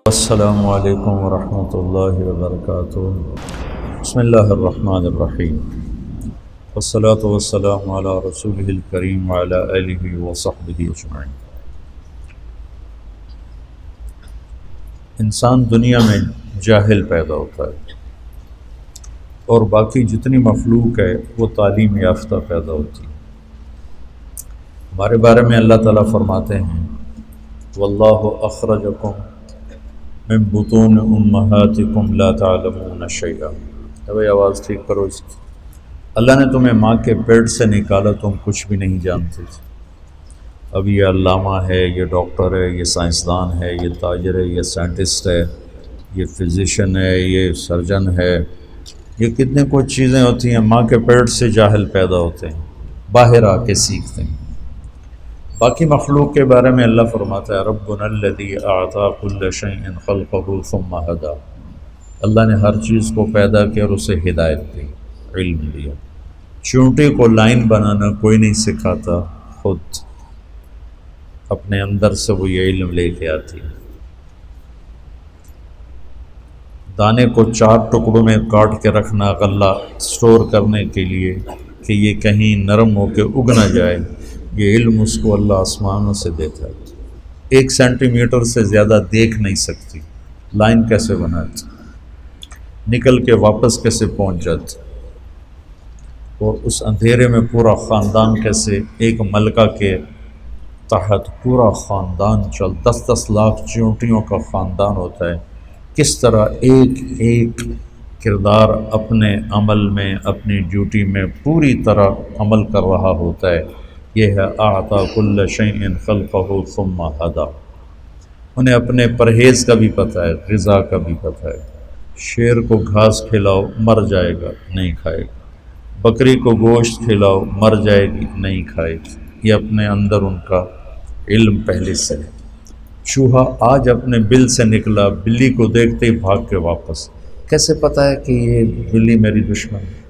السلام علیکم ورحمۃ اللہ وبرکاتہ۔ بسم اللہ الرحمن الرحیم، والصلاة والسلام علی رسولہ الکریم وعلی آلہ وصحبہ اجمعین۔ انسان دنیا میں جاہل پیدا ہوتا ہے اور باقی جتنی مخلوق ہے وہ تعلیم یافتہ پیدا ہوتی ہے۔ ہمارے بارے میں اللہ تعالیٰ فرماتے ہیں واللہ اخرجکم من بطون امہاتکم لا تعلمون شیئا۔ بھائی آواز ٹھیک کرو اس کی۔ اللہ نے تمہیں ماں کے پیٹ سے نکالا، تم کچھ بھی نہیں جانتے تھے۔ اب یہ علامہ ہے، یہ ڈاکٹر ہے، یہ سائنسدان ہے، یہ تاجر ہے، یہ سائنٹسٹ ہے، یہ فزیشین ہے، یہ سرجن ہے، یہ کتنے کچھ چیزیں ہوتی ہیں۔ ماں کے پیٹ سے جاہل پیدا ہوتے ہیں، باہر آ کے سیکھتے ہیں۔ باقی مخلوق کے بارے میں اللہ فرماتا ہے ربنا الذی اعطی کل شیء خلقہ ثم ہدی۔ اللہ نے ہر چیز کو پیدا کیا اور اسے ہدایت دی، علم دیا۔ چونٹی کو لائن بنانا کوئی نہیں سکھاتا، خود اپنے اندر سے وہ یہ علم لے کے آتی ہے۔ دانے کو 4 ٹکڑوں میں کاٹ کے رکھنا غلہ سٹور کرنے کے لیے کہ یہ کہیں نرم ہو کے اگ نہ جائے، یہ علم اس کو اللہ آسمانوں سے دیتا ہے۔ 1 سینٹی میٹر سے زیادہ دیکھ نہیں سکتی، لائن کیسے بناتی، نکل کے واپس کیسے پہنچ جاتی، اور اس اندھیرے میں پورا خاندان کیسے ایک ملکہ کے تحت پورا خاندان 10 لاکھ چیونٹیوں کا خاندان ہوتا ہے، کس طرح ایک ایک کردار اپنے عمل میں، اپنی ڈیوٹی میں پوری طرح عمل کر رہا ہوتا ہے۔ یہ ہے اعطی کل شیء خلقہ ثم ہدی۔ انہیں اپنے پرہیز کا بھی پتہ ہے، غذا کا بھی پتہ ہے۔ شیر کو گھاس کھلاؤ مر جائے گا، نہیں کھائے گا۔ بکری کو گوشت کھلاؤ مر جائے گی، نہیں کھائے گی۔ یہ اپنے اندر ان کا علم پہلے سے ہے۔ چوہا آج اپنے بل سے نکلا، بلی کو دیکھتے ہی بھاگ کے واپس۔ کیسے پتہ ہے کہ یہ بلی میری دشمن ہے؟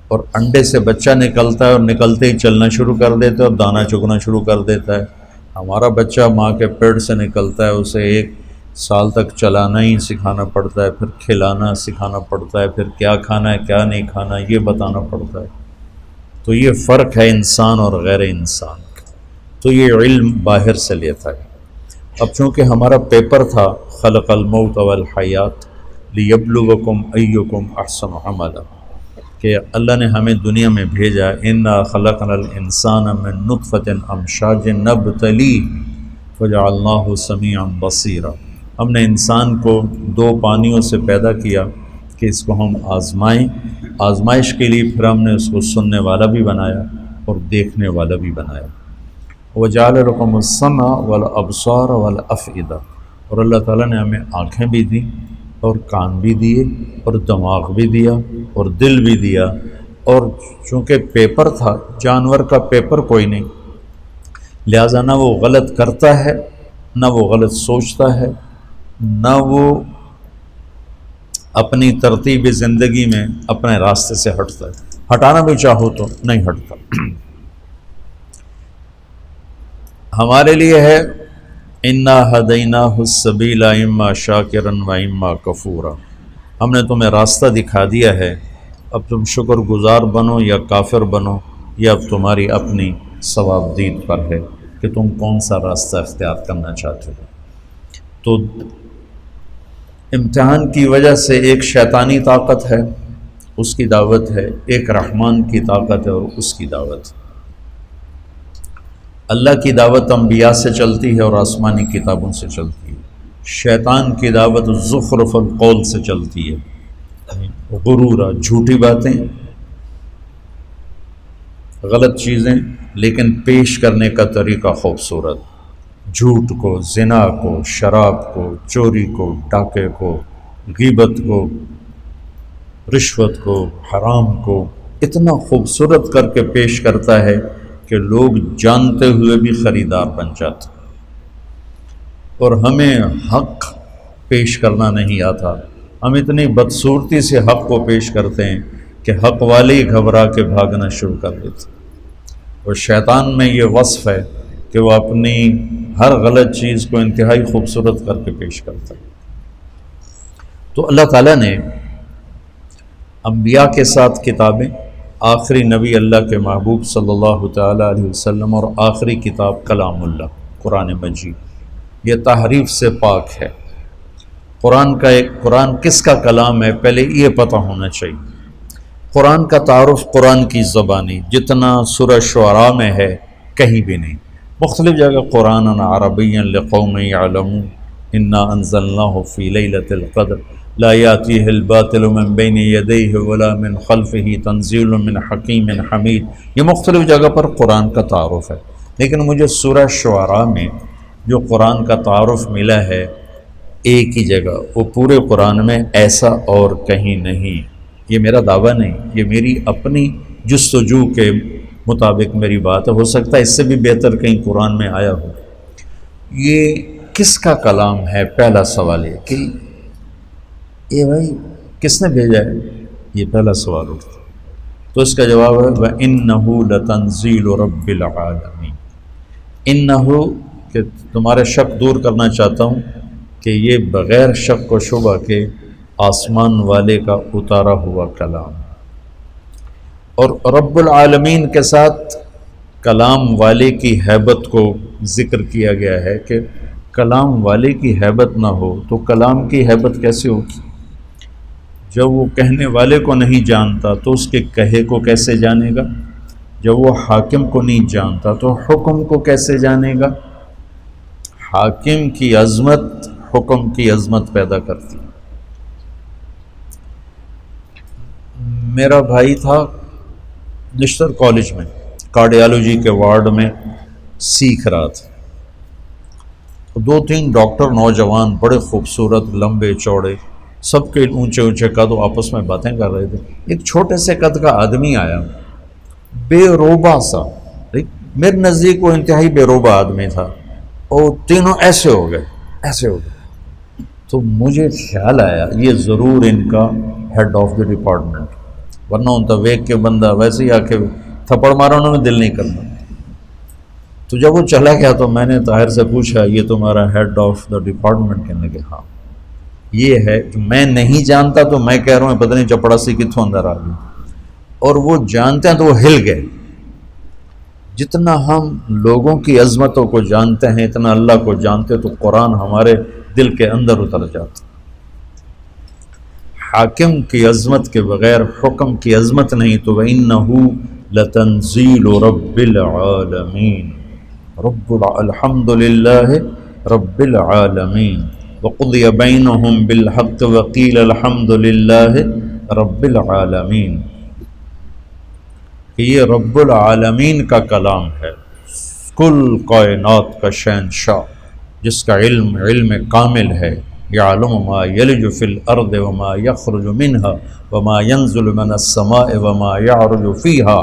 اور انڈے سے بچہ نکلتا ہے اور نکلتے ہی چلنا شروع کر دیتا ہے اور دانہ چگنا شروع کر دیتا ہے۔ ہمارا بچہ ماں کے پیٹ سے نکلتا ہے، اسے 1 سال تک چلانا ہی سکھانا پڑتا ہے، پھر کھلانا سکھانا پڑتا ہے، پھر کیا کھانا ہے کیا نہیں کھانا یہ بتانا پڑتا ہے۔ تو یہ فرق ہے انسان اور غیر انسان کا۔ تو یہ علم باہر سے لیتا ہے۔ اب چونکہ ہمارا پیپر تھا خلق الموت والحیات لیبلوکم ایکم احسن عملا، کہ اللہ نے ہمیں دنیا میں بھیجا انا خلقنا الانسان من نطفۃ امشاج نبتلیہ فجعلناہ سمیعا بصیرا۔ ہم نے انسان کو 2 پانیوں سے پیدا کیا کہ اس کو ہم آزمائیں، آزمائش کے لیے پھر ہم نے اس کو سننے والا بھی بنایا اور دیکھنے والا بھی بنایا۔ وجعل لکم السمع والابصار والافئدہ، اور اللہ تعالیٰ نے ہمیں آنکھیں بھی دیں اور کان بھی دیے اور دماغ بھی دیا اور دل بھی دیا۔ اور چونکہ پیپر تھا، جانور کا پیپر کوئی نہیں، لہٰذا نہ وہ غلط کرتا ہے، نہ وہ غلط سوچتا ہے، نہ وہ اپنی ترتیب زندگی میں اپنے راستے سے ہٹتا ہے۔ ہٹانا بھی چاہو تو نہیں ہٹتا۔ ہمارے لیے ہے انا ہدیناہ السبیل اما شاکرا و اما کفورا۔ ہم نے تمہیں راستہ دکھا دیا ہے، اب تم شکر گزار بنو یا کافر بنو، یہ اب تمہاری اپنی ثواب دید پر ہے کہ تم کون سا راستہ اختیار کرنا چاہتے ہو۔ تو امتحان کی وجہ سے ایک شیطانی طاقت ہے، اس کی دعوت ہے، ایک رحمان کی طاقت ہے اور اس کی دعوت ہے۔ اللہ کی دعوت انبیاء سے چلتی ہے اور آسمانی کتابوں سے چلتی ہے۔ شیطان کی دعوت زخرف القول سے چلتی ہے، غرورا، جھوٹی باتیں، غلط چیزیں لیکن پیش کرنے کا طریقہ خوبصورت، جھوٹ کو، زنا کو، شراب کو، چوری کو، ڈاکے کو، غیبت کو، رشوت کو، حرام کو اتنا خوبصورت کر کے پیش کرتا ہے کہ لوگ جانتے ہوئے بھی خریدار بن جاتے۔ اور ہمیں حق پیش کرنا نہیں آتا، ہم اتنی بدصورتی سے حق کو پیش کرتے ہیں کہ حق والے ہی گھبرا کے بھاگنا شروع کر دیتے۔ اور شیطان میں یہ وصف ہے کہ وہ اپنی ہر غلط چیز کو انتہائی خوبصورت کر کے پیش کرتا ہے۔ تو اللہ تعالیٰ نے انبیاء کے ساتھ کتابیں، آخری نبی اللہ کے محبوب صلی اللہ تعالیٰ علیہ وسلم، اور آخری کتاب کلام اللہ قرآن مجید، یہ تحریف سے پاک ہے۔ قرآن کس کا کلام ہے پہلے یہ پتہ ہونا چاہیے۔ قرآن کا تعارف قرآن کی زبانی جتنا سورہ شعراء میں ہے کہیں بھی نہیں۔ مختلف جگہ قرآن عربی لقوم یعلمون انا انزلناہ فی لیلۃ القدر لا یاتیہ الباطل من بین یدیہ ولا من خلفہ تنزیل من حکیم حمید، یہ مختلف جگہ پر قرآن کا تعارف ہے، لیکن مجھے سورہ شعراء میں جو قرآن کا تعارف ملا ہے ایک ہی جگہ، وہ پورے قرآن میں ایسا اور کہیں نہیں۔ یہ میرا دعویٰ نہیں، یہ میری اپنی جستجو کے مطابق میری بات ہے، ہو سکتا ہے اس سے بھی بہتر کہیں قرآن میں آیا ہو۔ یہ کس کا کلام ہے؟ پہلا سوال یہ کہ یہ بھائی کس نے بھیجا ہے، یہ پہلا سوال اٹھتا، تو اس کا جواب ہے وَإِنَّهُ لَتَنزِيلُ رَبِّ الْعَالَمِينَ۔ انہو کہ تمہارے شک دور کرنا چاہتا ہوں کہ یہ بغیر شک و شبہ کے آسمان والے کا اتارا ہوا کلام، اور رب العالمین کے ساتھ کلام والے کی ہیبت کو ذکر کیا گیا ہے کہ کلام والے کی ہیبت نہ ہو تو کلام کی ہیبت کیسے ہوگی؟ جب وہ کہنے والے کو نہیں جانتا تو اس کے کہے کو کیسے جانے گا؟ جب وہ حاکم کو نہیں جانتا تو حکم کو کیسے جانے گا؟ حاکم کی عظمت حکم کی عظمت پیدا کرتی۔ میرا بھائی تھا لشتر کالج میں کارڈیالوجی کے وارڈ میں سیکھ رہا تھا، 2-3 ڈاکٹر نوجوان بڑے خوبصورت لمبے چوڑے سب کے اونچے اونچے قد آپس میں باتیں کر رہے تھے۔ ایک چھوٹے سے قد کا آدمی آیا، بے روبہ سا، میرے نزدیک وہ انتہائی بے روبہ آدمی تھا، اور تینوں ایسے ہو گئے۔ تو مجھے خیال آیا یہ ضرور ان کا ہیڈ آف دی ڈپارٹمنٹ، ورنہ ان کا ویک کے بندہ ویسے ہی آ کے تھپڑ مارا میں دل نہیں کرنا۔ تو جب وہ چلا گیا تو میں نے طاہر سے پوچھا یہ تمہارا ہیڈ آف دا ڈپارٹمنٹ؟ کہنے لگے ہاں۔ یہ ہے کہ میں نہیں جانتا تو میں کہہ رہا ہوں پتہ نہیں چپڑاسی کتوں اندر آ گئی، اور وہ جانتے ہیں تو وہ ہل گئے۔ جتنا ہم لوگوں کی عظمتوں کو جانتے ہیں اتنا اللہ کو جانتے تو قرآن ہمارے دل کے اندر اتر جاتا۔ حاکم کی عظمت کے بغیر حکم کی عظمت نہیں، تو وَإِنَّهُ لَتَنزِيلُ رَبِّ الْعَالَمِينَ الحمد للہ رب العالمین وَقُضِيَ بَيْنَهُمْ بِالْحَقِّ وَقِيلَ الْحَمْدُ لِلَّهِ رَبِّ الْعَالَمِينَ، کہ یہ رب العالمین کا کلام ہے، کل کائنات کا شہنشاہ جس کا علم کامل ہے۔ یعلم ما یلج فی الارض وما یخرج منها وما ینزل من السماء وما یعرج فیہا،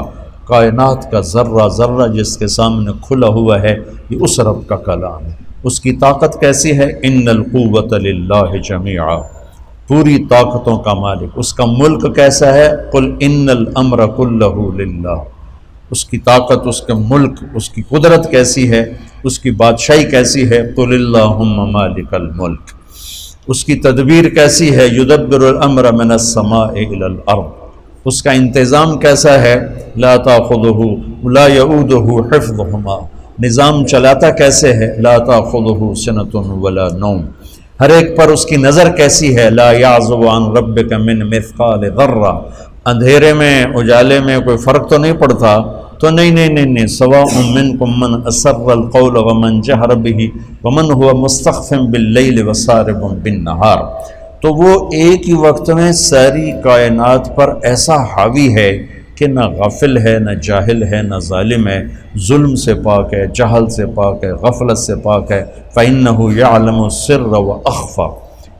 کائنات کا ذرہ ذرہ جس کے سامنے کھلا ہوا ہے یہ اس رب کا کلام ہے۔ اس کی طاقت کیسی ہے؟ ان القوۃ للہ جمیعا، پوری طاقتوں کا مالک۔ اس کا ملک کیسا ہے؟ قل ان الامر کلہ للہ، اس کی طاقت، اس کا ملک، اس کی قدرت کیسی ہے، اس کی بادشاہی کیسی ہے؟ قل اللہم مالک الملک، اس کی تدبیر کیسی ہے؟ یدبر الامر من السماء الی الارض، اس کا انتظام کیسا ہے؟ لا تاخذہ لا یعودہ حفظہما، نظام چلاتا کیسے ہے؟ لا تاخذہ سنۃ ولا نوم، ہر ایک پر اس کی نظر کیسی ہے؟ لا یعزب عن ربک من مثقال ذرہ، اندھیرے میں اجالے میں کوئی فرق تو نہیں پڑتا؟ تو نہیں، سواء منکم من اسر القول ومن جہر بہ ومن هو مستخف باللیل وسارب بالنہار، تو وہ ایک ہی وقت میں ساری کائنات پر ایسا حاوی ہے کہ نہ غافل ہے، نہ جاہل ہے، نہ ظالم ہے، ظلم سے پاک ہے، جہل سے پاک ہے، غفلت سے پاک ہے۔ فَإِنَّهُ يَعْلَمُ السِّرَّ وَأَخْفَى،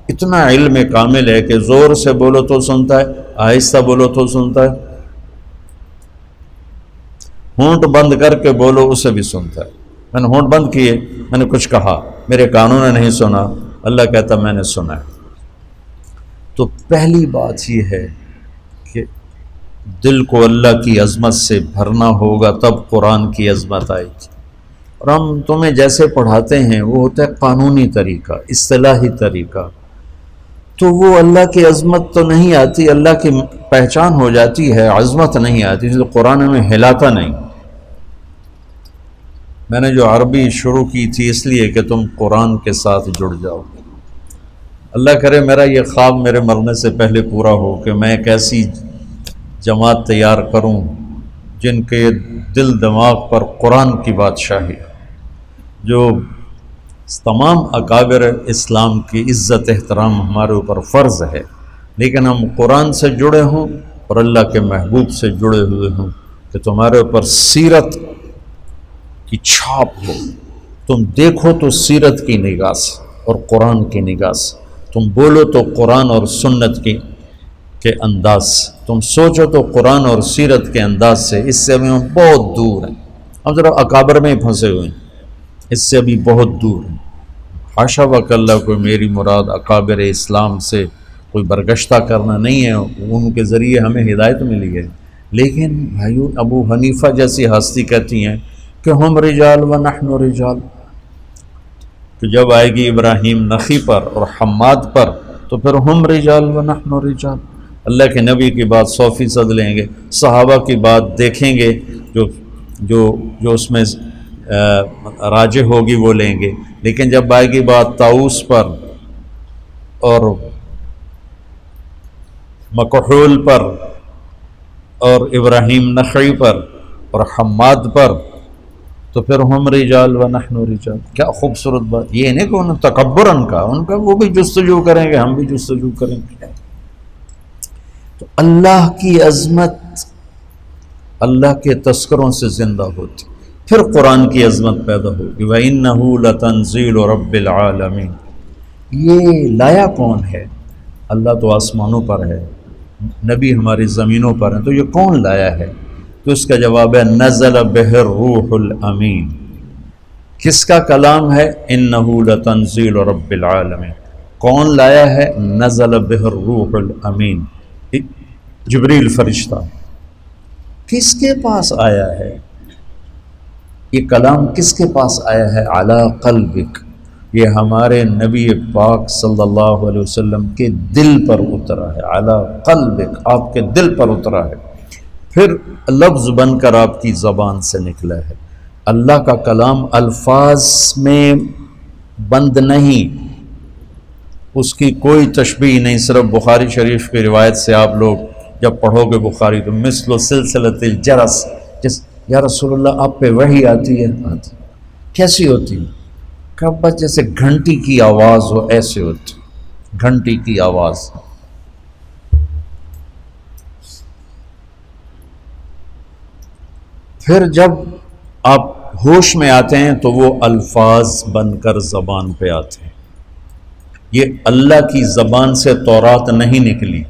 اتنا علم کامل ہے کہ زور سے بولو تو سنتا ہے، آہستہ بولو تو سنتا ہے، ہونٹ بند کر کے بولو اسے بھی سنتا ہے۔ میں نے ہونٹ بند کیے، میں نے کچھ کہا، میرے کانوں نے نہیں سنا، اللہ کہتا میں نے سنا ہے۔ تو پہلی بات یہ ہے کہ دل کو اللہ کی عظمت سے بھرنا ہوگا، تب قرآن کی عظمت آئے گی۔ اور ہم تمہیں جیسے پڑھاتے ہیں وہ ہوتا ہے قانونی طریقہ، اصطلاحی طریقہ، تو وہ اللہ کی عظمت تو نہیں آتی، اللہ کی پہچان ہو جاتی ہے، عظمت نہیں آتی، جو قرآن میں ہلاتا نہیں۔ میں نے جو عربی شروع کی تھی اس لیے کہ تم قرآن کے ساتھ جڑ جاؤ۔ اللہ کرے میرا یہ خواب میرے مرنے سے پہلے پورا ہو کہ میں ایک ایسی جماعت تیار کروں جن کے دل دماغ پر قرآن کی بادشاہی، جو تمام اکابر اسلام کی عزت احترام ہمارے اوپر فرض ہے، لیکن ہم قرآن سے جڑے ہوں اور اللہ کے محبوب سے جڑے ہوئے ہوں، کہ تمہارے اوپر سیرت کی چھاپ ہو، تم دیکھو تو سیرت کی نگاہ سے اور قرآن کی نگاہ سے، تم بولو تو قرآن اور سنت کے انداز سے، تم سوچو تو قرآن اور سیرت کے انداز سے۔ اس سے ابھی ہم بہت دور ہیں، ہم ذرا اکابر میں ہی پھنسے ہوئے ہیں، اس سے ابھی بہت دور ہیں۔ حاشا وکلا کوئی میری مراد اکابر اسلام سے کوئی برگشتہ کرنا نہیں ہے، ان کے ذریعے ہمیں ہدایت ملی ہے، لیکن بھائیو ابو حنیفہ جیسی ہستی کہتی ہیں کہ ہم رجال و نحن رجال، تو جب آئے گی ابراہیم نخی پر اور حماد پر تو پھر ہم رجال و نحن رجال۔ اللہ کے نبی کی بات 100% لیں گے، صحابہ کی بات دیکھیں گے، جو اس میں راجح ہوگی وہ لیں گے، لیکن جب آئے گی بات طاؤس پر اور مکحول پر اور ابراہیم نخعی پر اور حماد پر تو پھر ہم رجال و نحن رجال۔ کیا خوبصورت بات، یہ نہیں کہ انہوں نے تکبر ان کا وہ بھی جستجو کریں گے، ہم بھی جستجو کریں گے۔ تو اللہ کی عظمت اللہ کے تذکروں سے زندہ ہوتی، پھر قرآن کی عظمت پیدا ہوگی۔ وَإِنَّهُ لَتَنزِيلُ رَبِّ الْعَالَمِينَ۔ یہ لایا کون ہے؟ اللہ تو آسمانوں پر ہے، نبی ہماری زمینوں پر ہیں، تو یہ کون لایا ہے؟ تو اس کا جواب ہے نزل بہ الروح الامین۔ کس کا کلام ہے؟ انہ لتنزیل رب العالمین۔ کون لایا ہے؟ نزل بہ الروح الامین، جبریل فرشتہ۔ کس کے پاس آیا ہے یہ کلام؟ کس کے پاس آیا ہے؟ علی قلبک، یہ ہمارے نبی پاک صلی اللہ علیہ وسلم کے دل پر اترا ہے۔ علی قلبک، آپ کے دل پر اترا ہے، پھر لفظ بن کر آپ کی زبان سے نکلا ہے۔ اللہ کا کلام الفاظ میں بند نہیں، اس کی کوئی تشبیہ نہیں۔ صرف بخاری شریف کی روایت سے آپ لوگ جب پڑھو گے بخاری تو مثل سلسلۃ الجرس، یا رسول اللہ آپ پہ وحی آتی ہے؟ آتی۔ کیسی ہوتی ہے؟ کہ بس جیسے گھنٹی کی آواز ہو، ایسے ہوتی گھنٹی کی آواز۔ پھر جب آپ ہوش میں آتے ہیں تو وہ الفاظ بن کر زبان پہ آتے ہیں۔ یہ اللہ کی زبان سے تورات نہیں نکلی،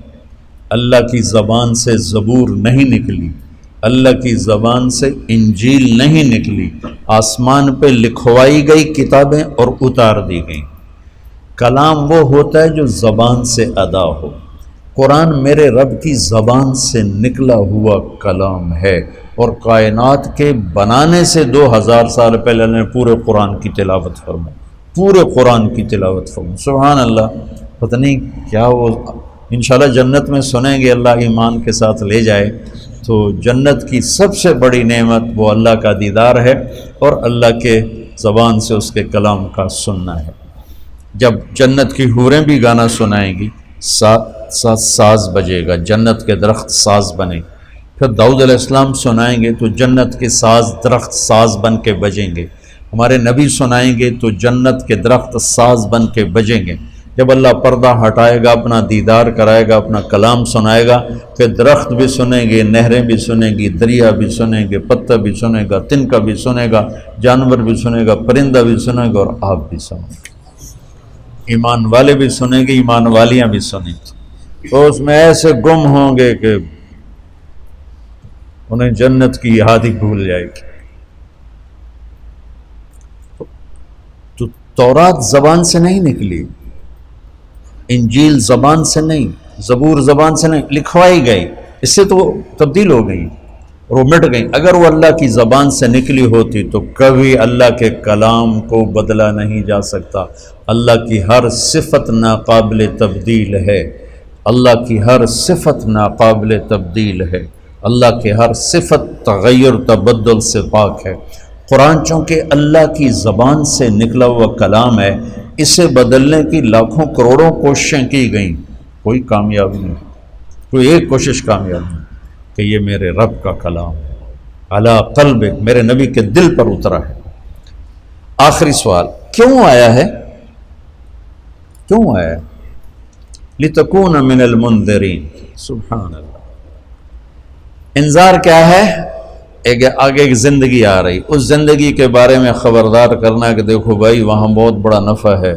اللہ کی زبان سے زبور نہیں نکلی، اللہ کی زبان سے انجیل نہیں نکلی، آسمان پہ لکھوائی گئی کتابیں اور اتار دی گئیں۔ کلام وہ ہوتا ہے جو زبان سے ادا ہو۔ قرآن میرے رب کی زبان سے نکلا ہوا کلام ہے، اور کائنات کے بنانے سے 2000 سال پہلے نے پورے قرآن کی تلاوت فرمائی، پورے قرآن کی تلاوت فرمائی۔ سبحان اللہ، پتہ نہیں کیا وہ انشاءاللہ جنت میں سنیں گے، اللہ ایمان کے ساتھ لے جائے تو جنت کی سب سے بڑی نعمت وہ اللہ کا دیدار ہے اور اللہ کے زبان سے اس کے کلام کا سننا ہے۔ جب جنت کی حوریں بھی گانا سنائیں گی، ساز بجے گا، جنت کے درخت ساز بنے۔ پھر داؤد علیہ السلام سنائیں گے تو جنت کے ساز درخت ساز بن کے بجیں گے۔ ہمارے نبی سنائیں گے تو جنت کے درخت ساز بن کے بجیں گے۔ جب اللہ پردہ ہٹائے گا، اپنا دیدار کرائے گا، اپنا کلام سنائے گا، پھر درخت بھی سنیں گے، نہریں بھی سنیں گی، دریا بھی سنیں گے، پتہ بھی سنے گا، تنکا بھی سنے گا، جانور بھی سنے گا، پرندہ بھی سنے گا، اور آپ بھی سنیں گے۔ ایمان والے بھی سنیں گے، ایمان والیاں بھی سنیں گے، تو اس میں ایسے گم ہوں گے کہ انہیں جنت کی یاد ہی بھول جائے گی۔ تو تورات زبان سے نہیں نکلی، انجیل زبان سے نہیں، زبور زبان سے نہیں، لکھوائی گئی، اس سے تو تبدیل ہو گئی۔ اور وہ مٹ گئیں. اگر وہ اللہ کی زبان سے نکلی ہوتی تو کبھی اللہ کے کلام کو بدلا نہیں جا سکتا. اللہ کی ہر صفت ناقابل تبدیل ہے. اللہ کی ہر صفت ناقابل تبدیل ہے. اللہ کی ہر صفت تغیر تبدل سے پاک ہے. قرآن چونکہ اللہ کی زبان سے نکلا ہوا کلام ہے، اسے بدلنے کی لاکھوں کروڑوں کوششیں کی گئیں، کوئی کامیابی نہیں، کوئی ایک کوشش کامیاب نہیں کہ یہ میرے رب کا کلام ہے، علی قلب، میرے نبی کے دل پر اترا ہے. آخری سوال، کیوں آیا ہے؟ کیوں آیا ہے؟ لِتَكُونَ مِنَ الْمُنذِرِينَ. سبحان اللہ. انذار کیا ہے؟ آگے ایک زندگی آ رہی، اس زندگی کے بارے میں خبردار کرنا کہ دیکھو بھائی وہاں بہت بڑا نفع ہے،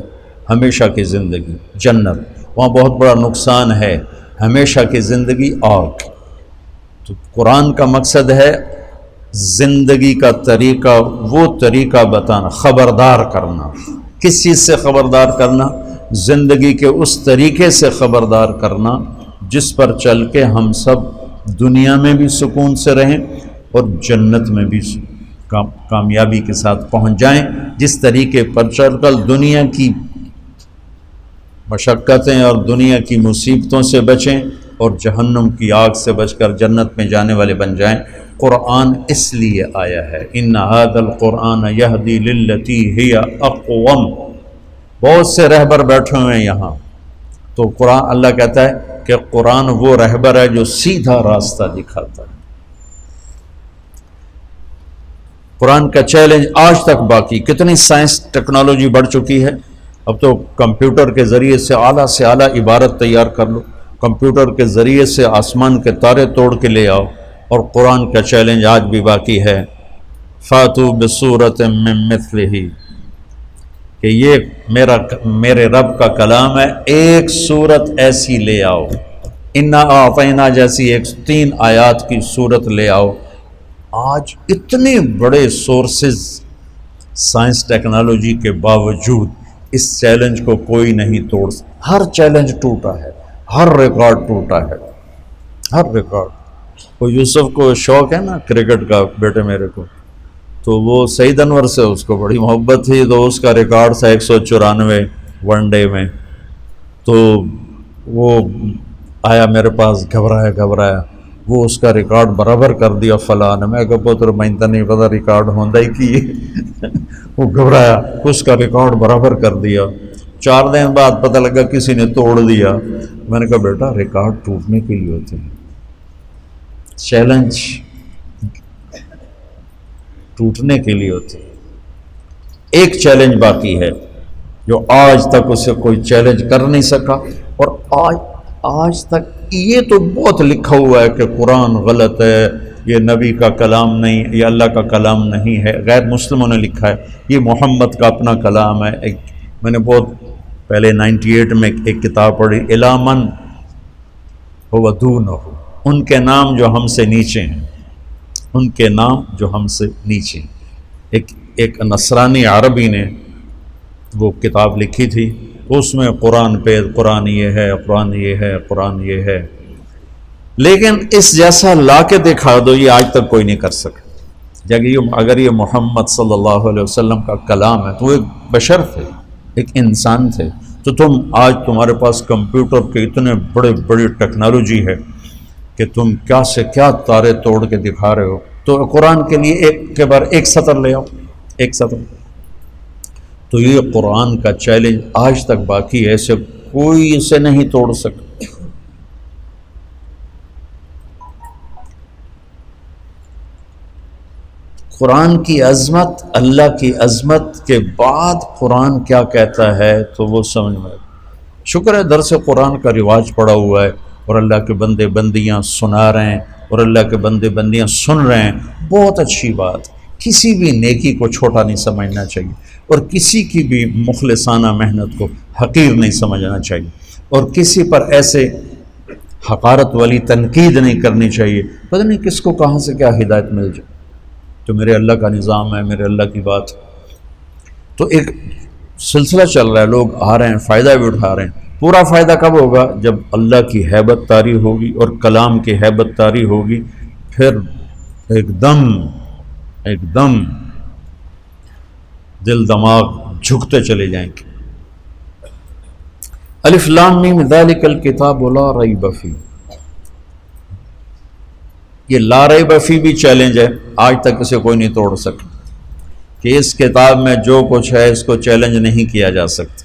ہمیشہ کی زندگی جنت، وہاں بہت بڑا نقصان ہے، ہمیشہ کی زندگی آگ. تو قرآن کا مقصد ہے زندگی کا طریقہ، وہ طریقہ بتانا، خبردار کرنا. کس چیز سے خبردار کرنا؟ زندگی کے اس طریقے سے خبردار کرنا جس پر چل کے ہم سب دنیا میں بھی سکون سے رہیں اور جنت میں بھی کامیابی کے ساتھ پہنچ جائیں. جس طریقے پر چل کر دنیا کی مشقتیں اور دنیا کی مصیبتوں سے بچیں اور جہنم کی آگ سے بچ کر جنت میں جانے والے بن جائیں. قرآن اس لیے آیا ہے، ان ھذا القرآن یہدی للتی ہی اقوم. بہت سے رہبر بیٹھے ہوئے ہیں یہاں، تو قرآن، اللہ کہتا ہے کہ قرآن وہ رہبر ہے جو سیدھا راستہ دکھاتا ہے. قرآن کا چیلنج آج تک باقی. کتنی سائنس ٹیکنالوجی بڑھ چکی ہے، اب تو کمپیوٹر کے ذریعے سے اعلیٰ عبارت تیار کر لو، کمپیوٹر کے ذریعے سے آسمان کے تارے توڑ کے لے آؤ. اور قرآن کا چیلنج آج بھی باقی ہے، فاتو بصورت من مثلہ، کہ یہ میرے رب کا کلام ہے، ایک صورت ایسی لے آؤ. انا اعطینا جیسی 3 آیات کی صورت لے آؤ. آج اتنے بڑے سورسز سائنس ٹیکنالوجی کے باوجود اس چیلنج کو کوئی نہیں توڑ سکتا. ہر چیلنج ٹوٹا ہے، ہر ریکارڈ ٹوٹا ہے، ہر ریکارڈ. وہ یوسف کو شوق ہے نا کرکٹ کا، بیٹے میرے کو، تو وہ سعید انور سے اس کو بڑی محبت تھی، تو اس کا ریکارڈ تھا 194 ون ڈے میں. تو وہ آیا میرے پاس، گھبرایا، وہ اس کا ریکارڈ برابر کر دیا فلاں نے. میں کہ پتر مینتا نہیں پتا ریکارڈ ہوندہ ہی کی. وہ گھبرایا، اس کا ریکارڈ برابر کر دیا. 4 دن بعد پتہ لگا کسی نے توڑ دیا. میں نے کہا بیٹا ریکارڈ ٹوٹنے کے لیے ہوتے ہیں، چیلنج ٹوٹنے کے لیے ہوتے ہیں. ایک چیلنج باقی ہے جو آج تک اسے کوئی چیلنج کر نہیں سکا. اور آج تک یہ تو بہت لکھا ہوا ہے کہ قرآن غلط ہے، یہ نبی کا کلام نہیں، یہ اللہ کا کلام نہیں ہے. غیر مسلموں نے لکھا ہے یہ محمد کا اپنا کلام ہے. میں نے بہت پہلے 98 میں ایک کتاب پڑھی، الی من هو دونہ، ان کے نام جو ہم سے نیچے ہیں، ان کے نام جو ہم سے نیچے ہیں. ایک نصرانی عربی نے وہ کتاب لکھی تھی، اس میں قرآن پہ قرآن یہ ہے، قرآن یہ ہے، قرآن یہ ہے. لیکن اس جیسا لا کے دکھا دو، یہ آج تک کوئی نہیں کر سکا. اگر یہ محمد صلی اللہ علیہ وسلم کا کلام ہے تو وہ ایک بشر تھے، ایک انسان تھے. تو آج تمہارے پاس کمپیوٹر کے اتنے بڑی ٹیکنالوجی ہے کہ تم کیا سے کیا تارے توڑ کے دکھا رہے ہو. تو قرآن کے لیے ایک کے بار ایک سطر لے آؤ، ایک سطر. تو یہ قرآن کا چیلنج آج تک باقی ہے، اسے کوئی اسے نہیں توڑ سکتا. قرآن کی عظمت، اللہ کی عظمت کے بعد قرآن کیا کہتا ہے تو وہ سمجھ میں. شکر ہے درس قرآن کا رواج پڑا ہوا ہے اور اللہ کے بندے بندیاں سنا رہے ہیں اور اللہ کے بندے بندیاں سن رہے ہیں. بہت اچھی بات. کسی بھی نیکی کو چھوٹا نہیں سمجھنا چاہیے اور کسی کی بھی مخلصانہ محنت کو حقیر نہیں سمجھنا چاہیے اور کسی پر ایسے حقارت والی تنقید نہیں کرنی چاہیے. پتہ نہیں کس کو کہاں سے کیا ہدایت مل جائے. تو میرے اللہ کا نظام ہے، میرے اللہ کی بات. تو ایک سلسلہ چل رہا ہے، لوگ آ رہے ہیں، فائدہ بھی اٹھا رہے ہیں. پورا فائدہ کب ہوگا؟ جب اللہ کی ہیبت طاری ہوگی اور کلام کی ہیبت طاری ہوگی. پھر ایک دم دل دماغ جھکتے چلے جائیں گے۔ الف لام میم ذالک الکتاب لا ریب فیہ، یہ لا ریب فیہ بھی چیلنج ہے، آج تک اسے کوئی نہیں توڑ سکا کہ اس کتاب میں جو کچھ ہے اس کو چیلنج نہیں کیا جا سکتا۔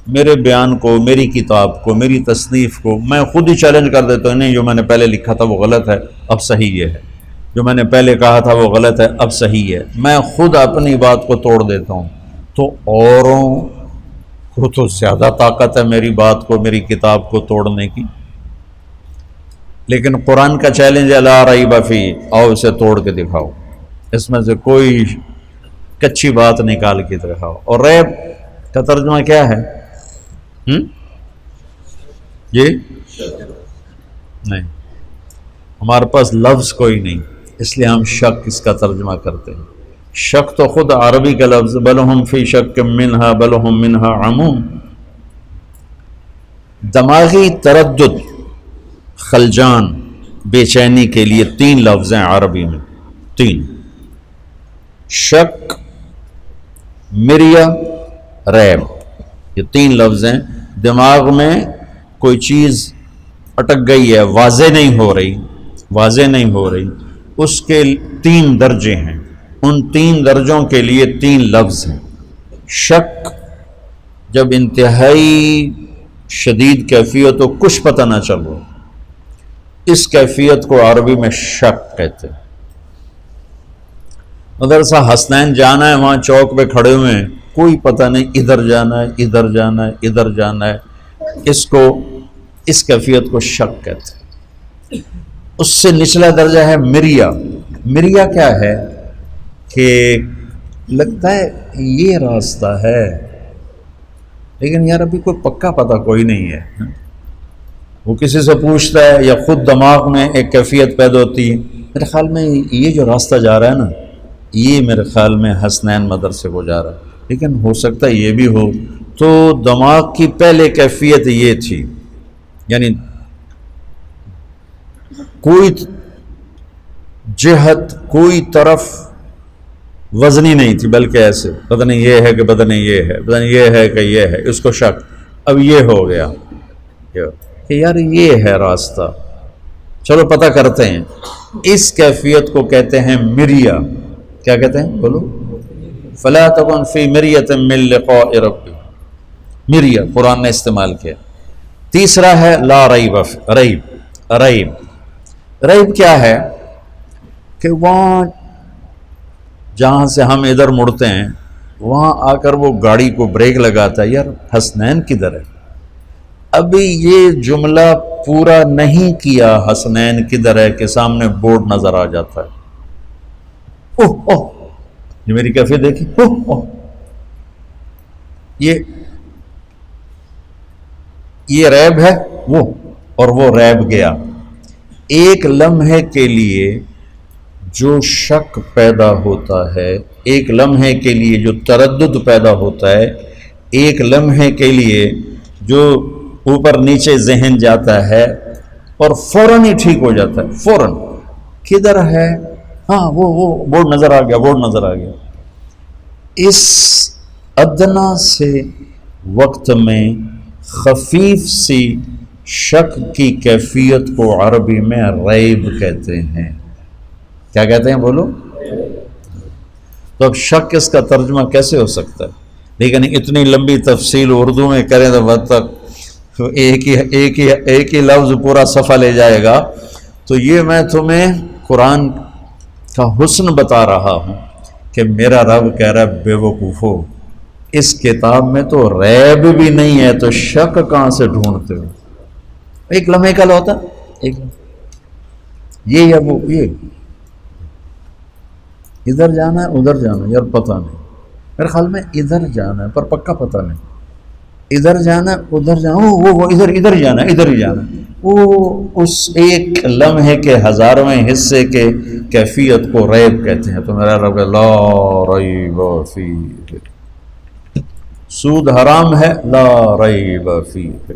میرے بیان کو، میری کتاب کو، میری تصنیف کو میں خود ہی چیلنج کر دیتا ہوں، نہیں جو میں نے پہلے لکھا تھا وہ غلط ہے، اب صحیح یہ ہے، جو میں نے پہلے کہا تھا وہ غلط ہے، اب صحیح ہے۔ میں خود اپنی بات کو توڑ دیتا ہوں، تو اوروں کو تو زیادہ طاقت ہے میری بات کو، میری کتاب کو توڑنے کی۔ لیکن قرآن کا چیلنج ہے لا ریب فیہ، آؤ اسے توڑ کے دکھاؤ، اس میں سے کوئی کچی بات نکال کے دکھاؤ۔ اور ریب کا ترجمہ کیا ہے؟ یہ نہیں، ہمارے پاس لفظ کوئی نہیں، اس لیے ہم شک اس کا ترجمہ کرتے ہیں۔ شک تو خود عربی کا لفظ، بل ہم فی شک منہا بل ہم منہا عمون، دماغی تردد، خلجان، بے چینی کے لیے 3 لفظ ہیں عربی میں، 3: شک، مریا، ریب، یہ 3 لفظ ہیں۔ دماغ میں کوئی چیز اٹک گئی ہے، واضح نہیں ہو رہی، اس کے 3 درجے ہیں، ان 3 درجوں کے لیے 3 لفظ ہیں۔ شک جب انتہائی شدید کیفیت ہو، کچھ پتہ نہ چل رہا، اس کیفیت کو عربی میں شک کہتے ہیں۔ مدرسہ حسنین جانا ہے، وہاں چوک پہ کھڑے ہوئے ہیں، کوئی پتہ نہیں، ادھر جانا ہے، ادھر جانا ہے، ادھر جانا ہے، اس کیفیت کو شک کہتے ہیں۔ اس سے نچلا درجہ ہے مریا۔ مریا کیا ہے کہ لگتا ہے یہ راستہ ہے، لیکن یار ابھی کوئی پکا پتہ کوئی نہیں ہے۔ وہ کسی سے پوچھتا ہے یا خود دماغ میں ایک کیفیت پیدا ہوتی ہے، میرے خیال میں یہ جو راستہ جا رہا ہے نا، یہ میرے خیال میں حسنین مدرسے کو جا رہا ہے، لیکن ہو سکتا ہے یہ بھی ہو۔ تو دماغ کی پہلے کیفیت یہ تھی، یعنی کوئی جہت، کوئی طرف وزنی نہیں تھی، بلکہ ایسے پتہ نہیں یہ ہے کہ پتہ نہیں یہ ہے، پتہ نہیں یہ ہے کہ یہ ہے، اس کو شک۔ اب یہ ہو گیا کہ یار یہ ہے راستہ، چلو پتہ کرتے ہیں۔ اس کیفیت کو کہتے ہیں مریا۔ کیا کہتے ہیں؟ بولو۔ فلا تکن فی مریۃ من لقاء ربک، مریا قرآن نے استعمال کیا۔ تیسرا ہے لا ریب، ریب کیا ہے کہ وہاں جہاں سے ہم ادھر مڑتے ہیں، وہاں آ کر وہ گاڑی کو بریک لگاتا ہے، یار حسنین کدھر ہے؟ ابھی یہ جملہ پورا نہیں کیا، حسنین کدھر ہے کہ سامنے بورڈ نظر آ جاتا ہے، اوہ اوہ یہ میری کیفیت دیکھی، اوہ اوہ یہ ریب ہے وہ، اور وہ ریب گیا۔ ایک لمحے کے لیے جو شک پیدا ہوتا ہے، ایک لمحے کے لیے جو تردد پیدا ہوتا ہے، ایک لمحے کے لیے جو اوپر نیچے ذہن جاتا ہے اور فوراً ہی ٹھیک ہو جاتا ہے، فوراً کدھر ہے، ہاں وہ بورڈ نظر آ گیا۔ اس ادنا سے وقت میں خفیف سی شک کی کیفیت کو عربی میں ریب کہتے ہیں۔ کیا کہتے ہیں بولو؟ تو اب شک اس کا ترجمہ کیسے ہو سکتا ہے؟ لیکن اتنی لمبی تفصیل اردو میں کریں تو بد تک ایک ہی لفظ پورا صفحہ لے جائے گا۔ تو یہ میں تمہیں قرآن کا حسن بتا رہا ہوں کہ میرا رب کہہ رہا ہے بے وقوفو، اس کتاب میں تو ریب بھی نہیں ہے، تو شک کہاں سے ڈھونڈتے ہو؟ ایک لمحے کا ہوتا ایک یہ یا وہ، یہ ادھر جانا ہے ادھر جانا ہے، یار پتہ نہیں، میرے خیال میں ادھر جانا ہے پر پکا پتہ نہیں، ادھر جانا ہے ادھر جانا، وہ ادھر ہی جانا ہے، وہ اس ایک لمحے کے ہزارویں حصے کے کیفیت کو ریب کہتے ہیں۔ تو میرا رب لا ریب فیہ، سود حرام ہے لا ریب فیہ،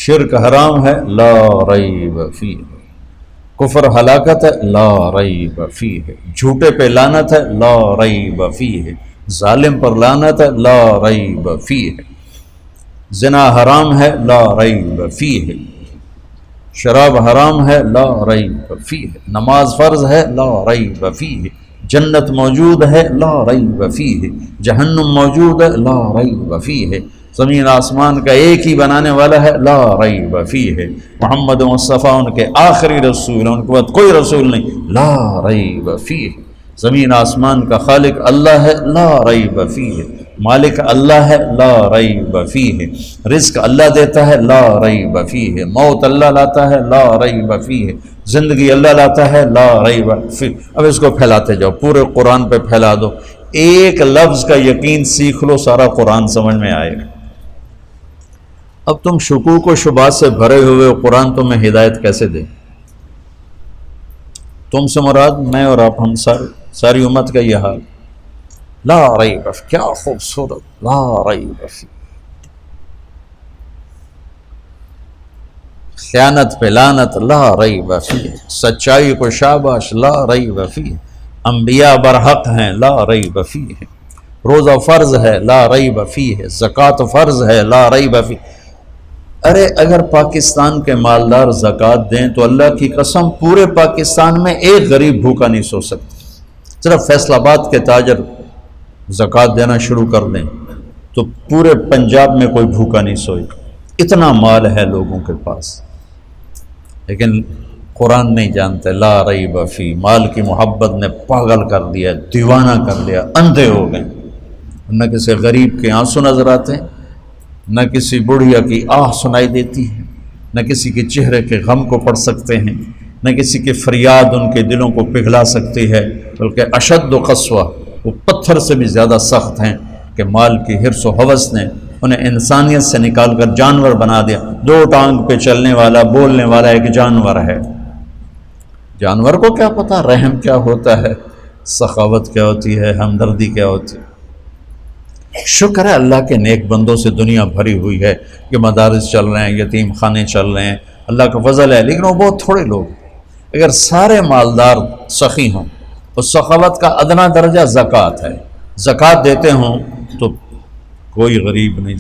شرک حرام ہے لا ریب فیہ، کفر ہلاکت ہے لا ریب فیہ، جھوٹے پہ لعنت ہے لا ریب فیہ، ظالم پر لعنت ہے لا ریب فیہ، زنا حرام ہے لا ریب فیہ، شراب حرام ہے لا ریب فیہ، نماز فرض ہے لا ریب فیہ، جنت موجود ہے لا ریب فیہ، جہنم موجود ہے لا ریب فیہ، زمین آسمان کا ایک ہی بنانے والا ہے لا ریب فیہ، محمد مصطفیٰ ان کے آخری رسول، ان کے بعد کوئی رسول نہیں لا ریب فیہ، زمین آسمان کا خالق اللہ ہے لا ریب فیہ، مالک اللہ ہے لا ریب فیہ، رزق اللہ دیتا ہے لا ریب فیہ، موت اللہ لاتا ہے لا ریب فیہ، زندگی اللہ لاتا ہے لا ریب فیہ۔ اب اس کو پھیلاتے جاؤ، پورے قرآن پہ پھیلا دو، ایک لفظ کا یقین سیکھ لو، سارا قرآن سمجھ میں آئے گا۔ اب تم شکوک و شبہات سے بھرے ہوئے قرآن تمہیں ہدایت کیسے دے؟ تم سے مراد میں اور آپ، ہم ساری امت کا یہ حال، لا ریب، کیا خوبصورت، لا ریب فیہ، خیانت پہ لعنت لا ریب فیہ، سچائی کو شاباش لا ریب فیہ، انبیاء برحق ہیں لا ریب فیہ، روزہ فرض ہے لا ریب فیہ، زکوٰۃ فرض ہے لا ریب فیہ۔ ارے اگر پاکستان کے مالدار زکوٰۃ دیں تو اللہ کی قسم پورے پاکستان میں ایک غریب بھوکا نہیں سو سکتا، صرف فیصل آباد کے تاجر زکوٰۃ دینا شروع کر دیں تو پورے پنجاب میں کوئی بھوکا نہیں سوئے، اتنا مال ہے لوگوں کے پاس، لیکن قرآن نہیں جانتے لا ریب فیہ، مال کی محبت نے پاگل کر دیا، دیوانہ کر دیا، اندھے ہو گئے، نہ کسی غریب کے آنسو نظر آتے ہیں، نہ کسی بڑھیا کی آہ سنائی دیتی ہے، نہ کسی کے چہرے کے غم کو پڑھ سکتے ہیں، نہ کسی کی فریاد ان کے دلوں کو پگھلا سکتی ہے، بلکہ اشد و قسوہ، وہ پتھر سے بھی زیادہ سخت ہیں کہ مال کی حرص و ہوس نے انہیں انسانیت سے نکال کر جانور بنا دیا۔ دو ٹانگ پہ چلنے والا، بولنے والا ایک جانور ہے، جانور کو کیا پتا رحم کیا ہوتا ہے، سخاوت کیا ہوتی ہے، ہمدردی کیا ہوتی ہے۔ شکر ہے اللہ کے نیک بندوں سے دنیا بھری ہوئی ہے کہ مدارس چل رہے ہیں، یتیم خانے چل رہے ہیں، اللہ کا فضل ہے، لیکن وہ بہت تھوڑے لوگ۔ اگر سارے مالدار سخی ہوں، اس سخاوت کا ادنا درجہ زکوٰۃ ہے، زکوٰۃ دیتے ہوں تو کوئی غریب نہیں